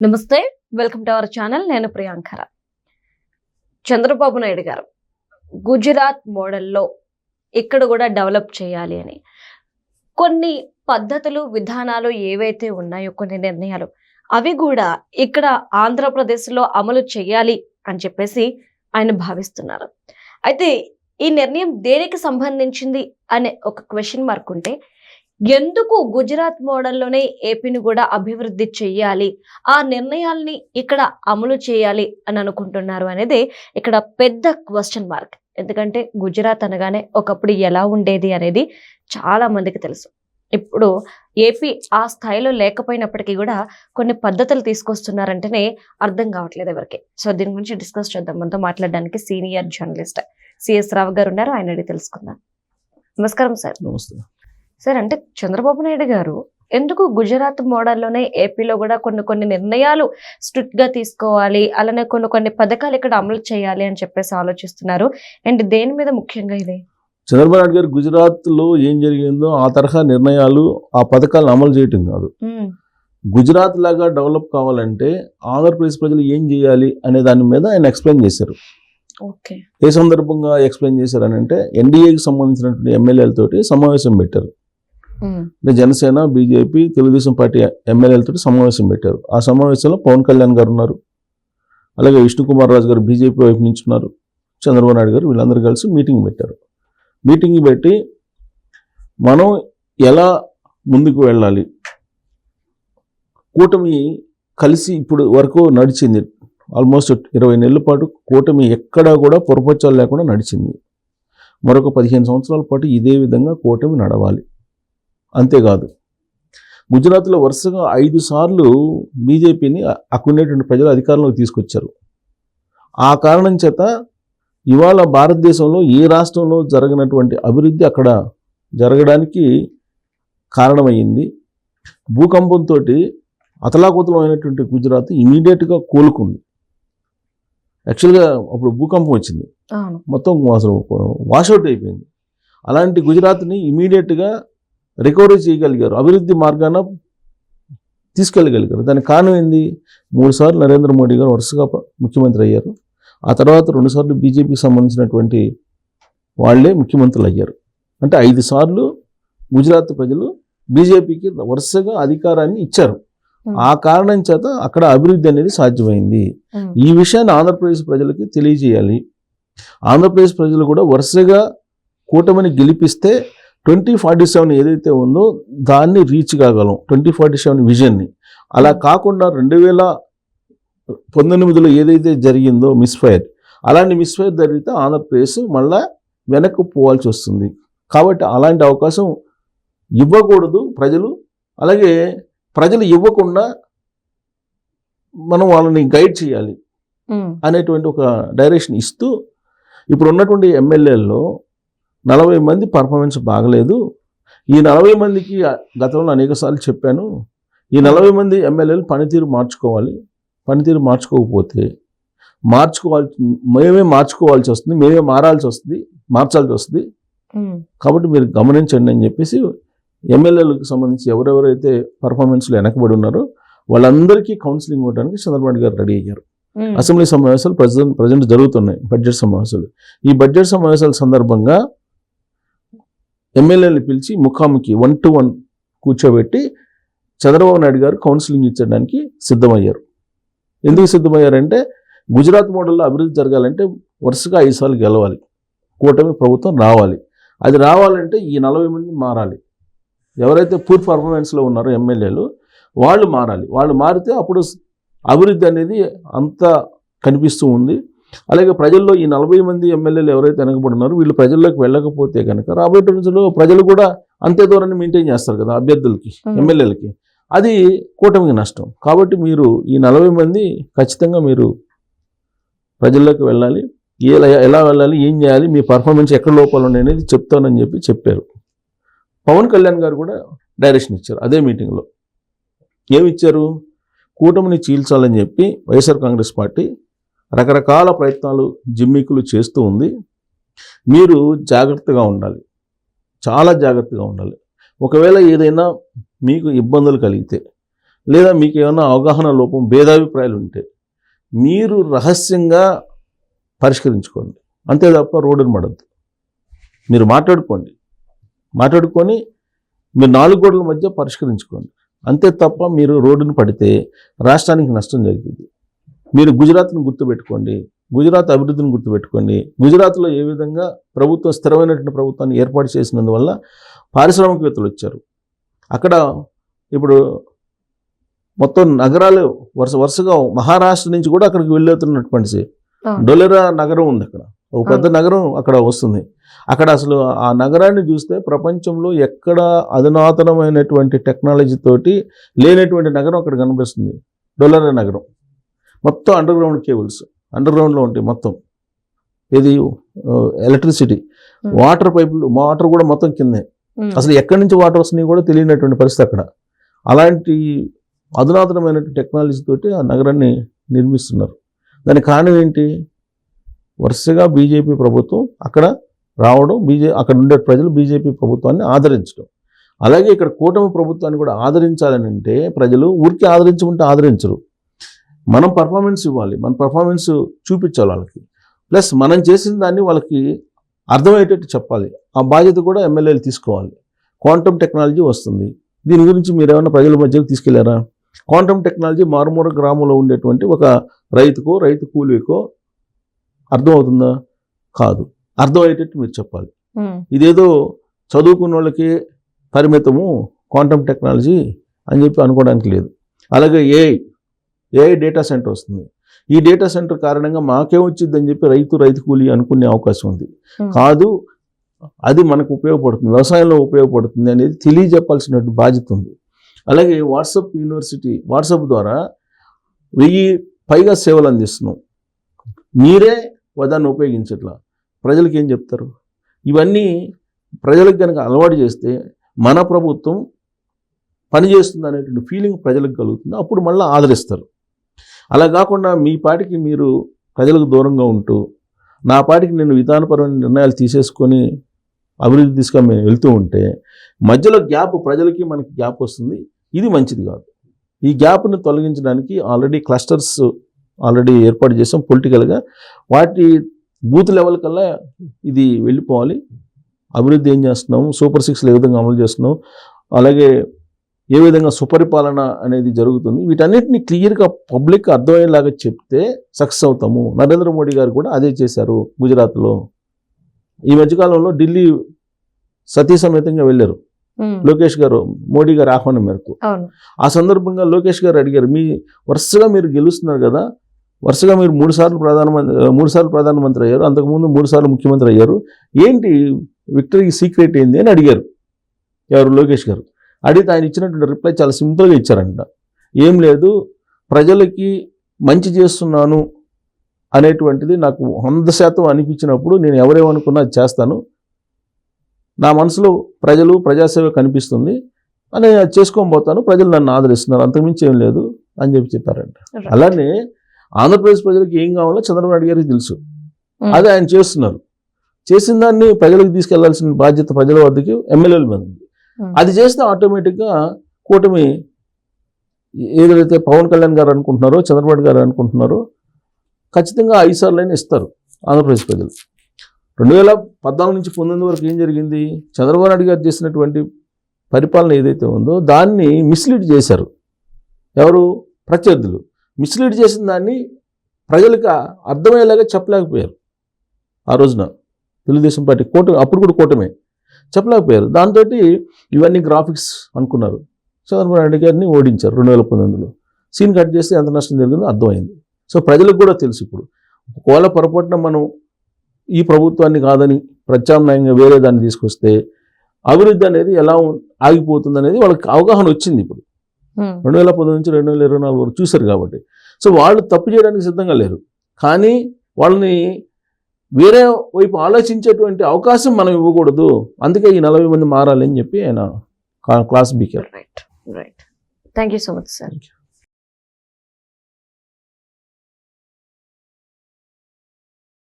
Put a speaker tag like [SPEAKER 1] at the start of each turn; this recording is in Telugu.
[SPEAKER 1] నమస్తే, వెల్కమ్ టు అవర్ ఛానల్. నేను ప్రియాంకర. చంద్రబాబు నాయుడు గారు గుజరాత్ మోడల్లో ఇక్కడ కూడా డెవలప్ చేయాలి అని కొన్ని పద్ధతులు, విధానాలు ఏవైతే ఉన్నాయో, కొన్ని నిర్ణయాలు అవి కూడా ఇక్కడ ఆంధ్రప్రదేశ్లో అమలు చేయాలి అని చెప్పేసి ఆయన భావిస్తున్నారు. అయితే ఈ నిర్ణయం దేనికి సంబంధించింది అనే ఒక క్వశ్చన్ మార్క్ ఉంటే, ఎందుకు గుజరాత్ మోడల్లోనే ఏపీని కూడా అభివృద్ధి చెయ్యాలి, ఆ నిర్ణయాల్ని ఇక్కడ అమలు చేయాలి అని అనుకుంటున్నారు అనేది ఇక్కడ పెద్ద క్వశ్చన్ మార్క్. ఎందుకంటే గుజరాత్ అనగానే ఒకప్పుడు ఎలా ఉండేది అనేది చాలా మందికి తెలుసు. ఇప్పుడు ఏపీ ఆ స్థాయిలో లేకపోయినప్పటికీ కూడా కొన్ని పద్ధతులు తీసుకొస్తున్నారంటేనే అర్థం కావట్లేదు ఎవరికి. సో దీని గురించి డిస్కస్ చేద్దాం. మనతో మాట్లాడడానికి సీనియర్ జర్నలిస్ట్ సిఎస్ రావు గారు ఉన్నారు. ఆయన అడిగి తెలుసుకుందాం. నమస్కారం సార్.
[SPEAKER 2] నమస్తే
[SPEAKER 1] సార్. అంటే చంద్రబాబు నాయుడు గారు ఎందుకు గుజరాత్ మోడల్లోనే ఏపీలో కూడా కొన్ని నిర్ణయాలు స్ట్రిక్ట్ గా తీసుకోవాలి, అలానే కొన్ని పథకాలు ఇక్కడ అమలు చేయాలి అని చెప్పేసి ఆలోచిస్తున్నారు? అండ్ దేని మీద ముఖ్యంగా ఇది?
[SPEAKER 2] చంద్రబాబు నాయుడు గారు గుజరాత్ లో ఏం జరిగిందో ఆ తరహా నిర్ణయాలు, ఆ పథకాలను అమలు చేయటం కాదు. గుజరాత్ లాగా డెవలప్ కావాలంటే ఆంధ్రప్రదేశ్ ప్రజలు ఏం చేయాలి అనే దాని మీద ఆయన ఎక్స్ప్లెయిన్ చేశారు. ఏ సందర్భంగా ఎక్స్ప్లెయిన్ చేశారని అంటే, ఎన్డీఏకి సంబంధించినటువంటి ఎమ్మెల్యేలతోటి సమావేశం పెట్టారు. అంటే జనసేన, బీజేపీ, తెలుగుదేశం పార్టీ ఎమ్మెల్యేలతో సమావేశం పెట్టారు. ఆ సమావేశంలో పవన్ కళ్యాణ్ గారు ఉన్నారు, అలాగే విష్ణుకుమార్ రాజు గారు బీజేపీ వైపు నుంచి ఉన్నారు, చంద్రబాబు నాయుడు గారు, వీళ్ళందరూ కలిసి మీటింగ్ పెట్టారు. మీటింగ్ పెట్టి మనం ఎలా ముందుకు వెళ్ళాలి, కూటమి కలిసి ఇప్పుడు వరకు నడిచింది ఆల్మోస్ట్ 20 నెలల పాటు కూటమి ఎక్కడా కూడా పొరపచ్చాలు లేకుండా నడిచింది. మరొక 15 సంవత్సరాల పాటు ఇదే విధంగా కూటమి నడవాలి. అంతేకాదు, గుజరాత్లో వరుసగా 5 సార్లు బీజేపీని అక్కడున్నటువంటి ప్రజలు అధికారంలోకి తీసుకొచ్చారు. ఆ కారణం చేత ఇవాళ భారతదేశంలో ఏ రాష్ట్రంలో జరగనటువంటి అభివృద్ధి అక్కడ జరగడానికి కారణమైంది. భూకంపంతో అతలాకుతలం అయినటువంటి గుజరాత్ ఇమీడియట్గా కోలుకుంది. యాక్చువల్గా అప్పుడు భూకంపం వచ్చింది, మొత్తం అసలు వాషౌట్ అయిపోయింది. అలాంటి గుజరాత్ని ఇమీడియట్గా రికవరీ చేయగలిగారు, అభివృద్ధి మార్గాన తీసుకెళ్ళగలిగారు. దానికి కారణం ఏంది? 3 సార్లు నరేంద్ర మోడీ గారు వరుసగా ముఖ్యమంత్రి అయ్యారు. ఆ తర్వాత 2 సార్లు బీజేపీకి సంబంధించినటువంటి వాళ్ళే ముఖ్యమంత్రులు అయ్యారు. అంటే 5 సార్లు గుజరాత్ ప్రజలు బీజేపీకి వరుసగా అధికారాన్ని ఇచ్చారు. ఆ కారణం చేత అక్కడ అభివృద్ధి అనేది సాధ్యమైంది. ఈ విషయాన్ని ఆంధ్రప్రదేశ్ ప్రజలకి తెలియజేయాలి. ఆంధ్రప్రదేశ్ ప్రజలు కూడా వరుసగా కూటమిని గెలిపిస్తే 2047 ఏదైతే ఉందో దాన్ని రీచ్ కాగలం, 2047 విజన్ని. అలా కాకుండా 2019లో ఏదైతే జరిగిందో మిస్ఫైర్, అలాంటి మిస్ఫైర్ జరిగితే ఆంధ్రప్రదేశ్ మళ్ళా వెనక్కి పోవాల్సి వస్తుంది. కాబట్టి అలాంటి అవకాశం ఇవ్వకూడదు ప్రజలు. అలాగే ప్రజలు ఇవ్వకుండా మనం వాళ్ళని గైడ్ చేయాలి అనేటువంటి ఒక డైరెక్షన్ ఇస్తూ, ఇప్పుడు ఉన్నటువంటి ఎమ్మెల్యేల్లో 40 మంది పర్ఫార్మెన్స్ బాగలేదు. ఈ 40 మందికి గతంలో అనేకసార్లు చెప్పాను, ఈ 40 మంది ఎమ్మెల్యేలు పనితీరు మార్చుకోవాలి. పనితీరు మార్చుకోకపోతే మేమే మార్చుకోవాల్సి వస్తుంది, మేమే మార్చాల్సి వస్తుంది. కాబట్టి మీరు గమనించండి అని చెప్పేసి ఎమ్మెల్యేలకు సంబంధించి ఎవరెవరైతే పర్ఫార్మెన్స్లో వెనకబడి ఉన్నారో వాళ్ళందరికీ కౌన్సిలింగ్ ఇవ్వడానికి చంద్రబాబు నాయుడు గారు రెడీ అయ్యారు. అసెంబ్లీ సమావేశాలు ప్రజెంట్ జరుగుతున్నాయి, బడ్జెట్ సమావేశాలు. ఈ బడ్జెట్ సమావేశాల సందర్భంగా ఎమ్మెల్యేలు పిలిచి ముఖాముఖి 1-to-1 కూర్చోబెట్టి చంద్రబాబు నాయుడు గారు కౌన్సిలింగ్ ఇచ్చడానికి సిద్ధమయ్యారు. ఎందుకు సిద్ధమయ్యారంటే, గుజరాత్ మోడల్లో అభివృద్ధి జరగాలంటే వరుసగా 5 సార్లు గెలవాలి, కూటమి ప్రభుత్వం రావాలి. అది రావాలంటే ఈ 40 మంది మారాలి. ఎవరైతే పూర్ పర్ఫార్మెన్స్లో ఉన్నారో ఎమ్మెల్యేలు వాళ్ళు మారాలి. వాళ్ళు మారితే అప్పుడు అభివృద్ధి అనేది అంతా కనిపిస్తూ ఉంది. అలాగే ప్రజల్లో ఈ 40 మంది ఎమ్మెల్యేలు ఎవరైతే వెనకబడినారో వీళ్ళు ప్రజల్లోకి వెళ్ళకపోతే కనుక రాబోయే రోజుల్లో ప్రజలు కూడా అంతే దూరాన్ని మెయింటైన్ చేస్తారు కదా అభ్యర్థులకి, ఎమ్మెల్యేలకి. అది కూటమికి నష్టం. కాబట్టి మీరు ఈ 40 మంది ఖచ్చితంగా మీరు ప్రజల్లోకి వెళ్ళాలి. ఎలా వెళ్ళాలి, ఏం చేయాలి, మీ పర్ఫార్మెన్స్ ఎక్కడ లోపాలు ఉన్నాయి అనేది చెప్తానని చెప్పారు. పవన్ కళ్యాణ్ గారు కూడా డైరెక్షన్ ఇచ్చారు అదే మీటింగ్లో. ఏమిచ్చారు? కూటమిని చీల్చాలని చెప్పి వైఎస్ఆర్ కాంగ్రెస్ పార్టీ రకరకాల ప్రయత్నాలు, జిమ్మికులు చేస్తూ ఉంది. మీరు జాగ్రత్తగా ఉండాలి, చాలా జాగ్రత్తగా ఉండాలి. ఒకవేళ ఏదైనా మీకు ఇబ్బందులు కలిగితే లేదా మీకు ఏమైనా అవగాహన లోపం భేదాభిప్రాయాలు ఉంటే మీరు రహస్యంగా పరిష్కరించుకోండి, అంతే తప్ప రోడ్డును పడద్దు. మీరు మాట్లాడుకొని మీరు 4 గోడల మధ్య పరిష్కరించుకోండి, అంతే తప్ప మీరు రోడ్డును పడితే రాష్ట్రానికి నష్టం జరిగింది. మీరు గుజరాత్ను గుర్తుపెట్టుకోండి, గుజరాత్ అభివృద్ధిని గుర్తుపెట్టుకోండి. గుజరాత్లో ఏ విధంగా ప్రభుత్వం స్థిరమైనటువంటి ప్రభుత్వాన్ని ఏర్పాటు చేసినందువల్ల పారిశ్రామికవేత్తలు వచ్చారు. అక్కడ ఇప్పుడు మొత్తం నగరాలు వరుసగా మహారాష్ట్ర నుంచి కూడా అక్కడికి వెళ్ళేతున్నటువంటి డొలెరా నగరం ఉంది. అక్కడ ఒక పెద్ద నగరం అక్కడ వస్తుంది. అక్కడ అసలు ఆ నగరాన్ని చూస్తే ప్రపంచంలో ఎక్కడ అధునాతనమైనటువంటి టెక్నాలజీ తోటి లేనటువంటి నగరం అక్కడ కనిపిస్తుంది. డొలెరా నగరం మొత్తం అండర్ గ్రౌండ్లో ఉంటాయి. మొత్తం ఇది ఎలక్ట్రిసిటీ, వాటర్ పైపులు, వాటర్ కూడా మొత్తం కిందే. అసలు ఎక్కడి నుంచి వాటర్ వస్తున్నాయి కూడా తెలియనటువంటి పరిస్థితి అక్కడ. అలాంటి అధునాతనమైన టెక్నాలజీ తోటి ఆ నగరాన్ని నిర్మిస్తున్నారు. దానికి కారణం ఏంటి? వరుసగా బీజేపీ ప్రభుత్వం అక్కడ రావడం, అక్కడ ఉండే ప్రజలు బీజేపీ ప్రభుత్వాన్ని ఆదరించడం. అలాగే ఇక్కడ కూటమి ప్రభుత్వాన్ని కూడా ఆదరించాలని అంటే ప్రజలు ఊరికి ఆదరించుకుంటే ఆదరించరు. మనం పర్ఫార్మెన్స్ ఇవ్వాలి, మన పర్ఫార్మెన్స్ చూపించాలి వాళ్ళకి. ప్లస్ మనం చేసిన దాన్ని వాళ్ళకి అర్థమయ్యేటట్టు చెప్పాలి. ఆ బాధ్యత కూడా ఎమ్మెల్యేలు తీసుకోవాలి. క్వాంటమ్ టెక్నాలజీ వస్తుంది, దీని గురించి మీరు ఏమైనా ప్రజల మధ్యలో తీసుకెళ్లారా? క్వాంటమ్ టెక్నాలజీ మారుమూల గ్రామంలో ఉండేటువంటి ఒక రైతు కూలీకో అర్థమవుతుందా? కాదు. అర్థమయ్యేటట్టు మీరు చెప్పాలి. ఇదేదో చదువుకున్న వాళ్ళకి పరిమితము క్వాంటమ్ టెక్నాలజీ అని చెప్పి అనుకోవడానికి లేదు. అలాగే ఏఐ డేటా సెంటర్ వస్తుంది. ఈ డేటా సెంటర్ కారణంగా మాకే వచ్చిందని చెప్పి రైతు కూలీ అనుకునే అవకాశం ఉంది. కాదు, అది మనకు ఉపయోగపడుతుంది, వ్యవసాయంలో ఉపయోగపడుతుంది అనేది తెలియజెప్పాల్సిన బాధ్యత ఉంది. అలాగే వాట్సాప్ ద్వారా 1000 పైగా సేవలు అందిస్తున్నాం. మీరే దాన్ని ఉపయోగించట్లా, ప్రజలకు ఏం చెప్తారు? ఇవన్నీ ప్రజలకు కనుక అలవాటు చేస్తే మన ప్రభుత్వం పనిచేస్తుంది అనేటువంటి ఫీలింగ్ ప్రజలకు కలుగుతుంది. అప్పుడు మళ్ళీ ఆదరిస్తారు. అలా కాకుండా మీ పాటికి మీరు ప్రజలకు దూరంగా ఉంటూ, నా పాటికి నేను విధానపరమైన నిర్ణయాలు తీసేసుకొని అభివృద్ధి దిశగా మేము వెళ్తూ ఉంటే మధ్యలో ప్రజలకి మనకి గ్యాప్ వస్తుంది. ఇది మంచిది కాదు. ఈ గ్యాప్ని తొలగించడానికి ఆల్రెడీ క్లస్టర్స్ ఏర్పాటు చేసాం పొలిటికల్గా. వాటి బూత్ లెవెల్ కల్లా ఇది వెళ్ళిపోవాలి. అభివృద్ధి ఏం చేస్తున్నాం, సూపర్ 6 ఏ విధంగా అమలు చేస్తున్నాం, అలాగే ఏ విధంగా సుపరిపాలన అనేది జరుగుతుంది, వీటన్నిటిని క్లియర్గా పబ్లిక్ అర్థమయ్యేలాగా చెప్తే సక్సెస్ అవుతాము. నరేంద్ర మోడీ గారు కూడా అదే చేశారు గుజరాత్లో. ఈ మధ్యకాలంలో ఢిల్లీ సతీ సమేతంగా వెళ్ళారు లోకేష్ గారు, మోడీ గారి ఆహ్వానం మేరకు. ఆ సందర్భంగా లోకేష్ గారు అడిగారు, వరుసగా మీరు గెలుస్తున్నారు కదా, వరుసగా మీరు 3 సార్లు ప్రధానమంత్రి అయ్యారు, అంతకుముందు 3 సార్లు ముఖ్యమంత్రి అయ్యారు, ఏంటి విక్టరీకి సీక్రెట్ ఏంది అని అడిగారు ఎవరు? లోకేష్ గారు. అడిగితే ఆయన ఇచ్చినటువంటి రిప్లై చాలా సింపుల్గా ఇచ్చారంట. ఏం లేదు, ప్రజలకి మంచి చేస్తున్నాను అనేటువంటిది నాకు 100% అనిపించినప్పుడు నేను ఎవరేమనుకున్నా అది చేస్తాను. నా మనసులో ప్రజాసేవ కనిపిస్తుంది అని అది చేసుకొని పోతాను, ప్రజలు నన్ను ఆదరిస్తున్నారు, అంతకుమించి ఏం లేదు అని చెప్పారంట. అలానే ఆంధ్రప్రదేశ్ ప్రజలకు ఏం కావాలో చంద్రబాబు నాయుడు గారికి తెలుసు, అదే ఆయన చేస్తున్నారు. చేసిన దాన్ని ప్రజలకు తీసుకెళ్లాల్సిన బాధ్యత ప్రజల వద్దకి ఎమ్మెల్యేల మీద ఉంది. అది చేస్తే ఆటోమేటిక్గా కూటమి ఏదైతే పవన్ కళ్యాణ్ గారు అనుకుంటున్నారో, చంద్రబాబు గారు అనుకుంటున్నారో, ఖచ్చితంగా 5 సార్లు ఇస్తారు ఆంధ్రప్రదేశ్ ప్రజలు. 2014 నుంచి 19 వరకు ఏం జరిగింది? చంద్రబాబు నాయుడు గారు చేసినటువంటి పరిపాలన ఏదైతే ఉందో దాన్ని మిస్లీడ్ చేశారు. ఎవరు? ప్రత్యర్థులు. మిస్లీడ్ చేసిన దాన్ని ప్రజలకు అర్థమయ్యేలాగా చెప్పలేకపోయారు. ఆ రోజున తెలుగుదేశం పార్టీ అప్పుడు కూడా కూటమే చెప్పలేకపోయారు. దాంతో ఇవన్నీ గ్రాఫిక్స్ అనుకున్నారు. చంద్రబాబు నాయుడు గారిని ఓడించారు 2019లో. సీన్ కట్ చేస్తే ఎంత నష్టం జరిగిందో అర్థమైంది. సో ప్రజలకు కూడా తెలుసు. ఇప్పుడు ఒకవేళ పొరపాటున మనం ఈ ప్రభుత్వాన్ని కాదని ప్రత్యామ్నాయంగా వేరే దాన్ని తీసుకొస్తే అభివృద్ధి అనేది ఎలా ఆగిపోతుంది అనేది వాళ్ళకి అవగాహన వచ్చింది. ఇప్పుడు 2019 నుంచి 2024 వరకు చూశారు కాబట్టి. సో వాళ్ళు తప్పు చేయడానికి సిద్ధంగా లేరు, కానీ వాళ్ళని వేరే వైపు ఆలోచించేటువంటి అవకాశం మనం ఇవ్వకూడదు. అందుకే ఈ 40 మంది మారాలని చెప్పి ఆయన క్లాస్ బీకారు.
[SPEAKER 1] Right. Thank you so much sir.